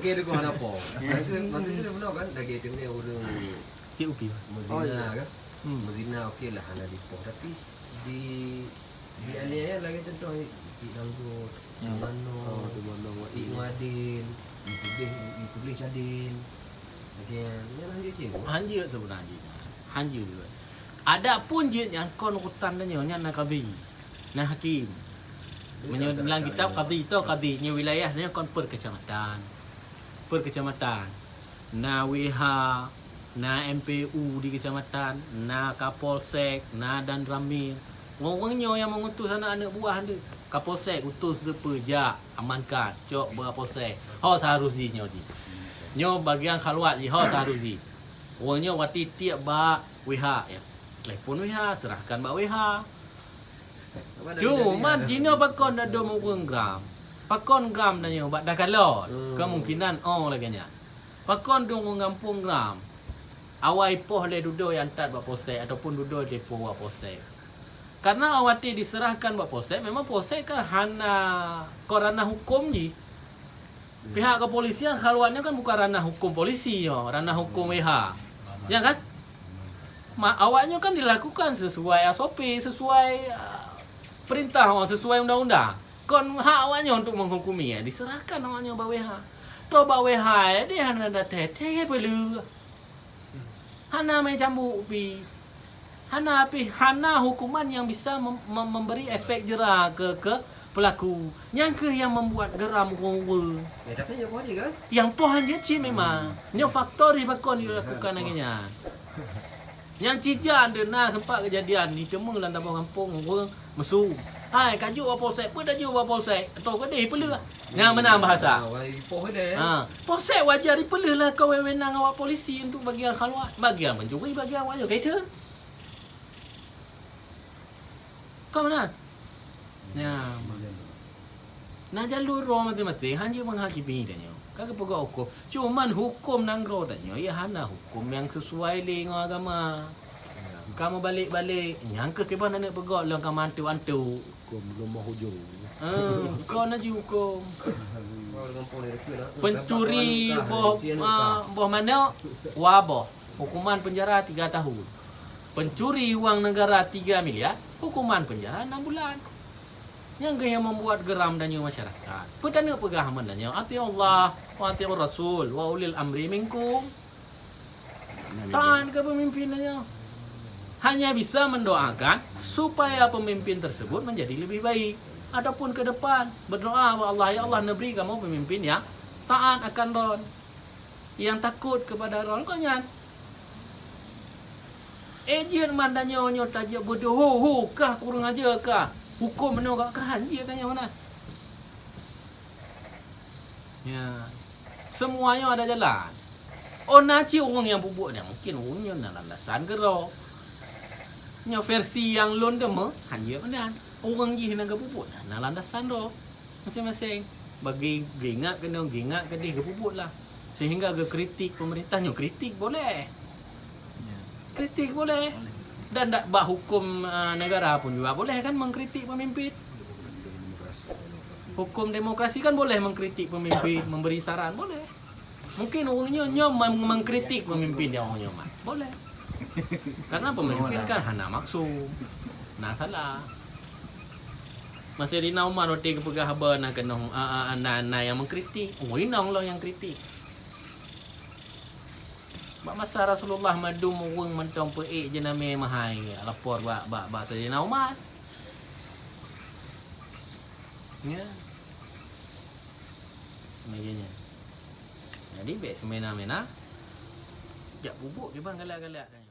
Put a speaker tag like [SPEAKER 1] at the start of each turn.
[SPEAKER 1] kira kau ada apa? Nanti kita benar kan? Dah kira ni orang
[SPEAKER 2] Cik Upi.
[SPEAKER 1] Muzina kan? Muzina okey lah hana di pos. Tapi di aniaya lagi tentu di Nanggut, di Mano, di Muadin, di Publik Jadin. Lagi yang lagi cik.
[SPEAKER 2] Hanji sebenarnya. Hanji juga. Ada pun je yang kon rutan dan nyonya nak kabi. Nah hakim. Menurut dalam kitab qadi nya wilayahnya kon per kecamatan. Per kecamatan. Na WH, na MPU di kecamatan, na Kapolsek, na dan Ramil. Orang-orangnya yang mengutus anak-anak buah dia. Kapolsek utus dia perja amankan, cok berapolsek. Ho seharusnya di. Nyo bagian khalwat je ho seharusnya. Orangnya wati tiap ba WH ya. Telefon WH serahkan ba WH. Cuma dino pakon dah 20 gram. Pakon gram dah nyo bak dah kalot. Kemungkinan lagi nya. Pakon 20 gram. Awai poh le duduk yang tat bak polsek ataupun duduk depo bak polsek. Karena awati diserahkan bak polsek, memang polsek kan hana ranah hukum je. Pihak kepolisian khaluannya kan bukan ranah hukum polisi yo, ranah hukum WH. Ya kan? Awaknya kan dilakukan sesuai SOP, sesuai perintah, sesuai undang-undang. Kon hak awaknya untuk menghukumi ya, diserahkan awaknya bak WH. To bak WH dia hana dah teteh perlu. Hana main cambuk pi. Hana hukuman yang bisa memberi efek jera ke pelaku. Yang ke yang membuat geram orang.
[SPEAKER 1] Ya tapi yang poh je kan?
[SPEAKER 2] Yang poh je cik memang. Nya faktor di bakon dilakukan laginya. Yang cijak ada sempat kejadian ni temu lan tabung kampung orang mesum. Hai kajuk polsek apa dah ju polsek. Atau ke deh perlu. Yang menang bahasa.
[SPEAKER 1] Poh dia.
[SPEAKER 2] Polsek wajar diperlu lah kau wewenang awak polisi untuk bagian khalwat. Bagian mencuri bagian awak je kereta. Kau mana? Ya. Nah jalur roh masing-masing hanya menghakimi danyo. Kagak pegawai hukum. Cuman hukum nanggro danyo ya hana hukum yang sesuai dengan agama. Kamu balik-balik nyangka ke mana nak pegawai lang kamu antu-antu.
[SPEAKER 3] Hukum rumah hujung.
[SPEAKER 2] Kau nak hukum. Pencuri boh mana? Wabah. Hukuman penjara 3 tahun. Pencuri uang negara 3 miliar, hukuman penjara 6 bulan. Yang membuat geram dan masyarakat. Perdana pegahaman dan ati Allah, wa ati Rasul, wa ulil amri minkum. Tahan ke pemimpinannya. Hanya bisa mendoakan supaya pemimpin tersebut menjadi lebih baik. Adapun ke depan berdoa kepada Allah, ya Allah beri kamu pemimpin yang taat akan Ron, yang takut kepada Ron konyan. Ejen mandanya onyo tajak bodoh kah kurang aja kah? Hukum mana kah hanji tanya mana? Ya. Semuanya ada jalan. Naci orang yang bubuk dia mungkin orangnya nak landasan gerok. Nya versi yang londem hanji mana? Orang je nak bubuk nak landasan ro. Masing-masing bagi gingat kena gingat ke dia bubuk lah. Sehingga ke kritik pemerintahnya kritik boleh. Kritik boleh. Dan tak bak hukum negara pun juga boleh kan mengkritik pemimpin. Hukum demokrasi kan boleh mengkritik pemimpin, memberi saran boleh. Mungkin orangnya mengkritik pemimpin dia orangnya boleh. Karena pemimpin kan hana maksud. Nah salah. Masih di Umar roti kepegah haba nak kena anak-anak yang mengkritik. Inang lah yang kritik. Masa Rasulullah madu murung mentong peik je nama mahai lapor bak Sayyidina Umar. Ya. Begini. Jadi baik semena-mena. Jak bubuk je bang galak-galak kan.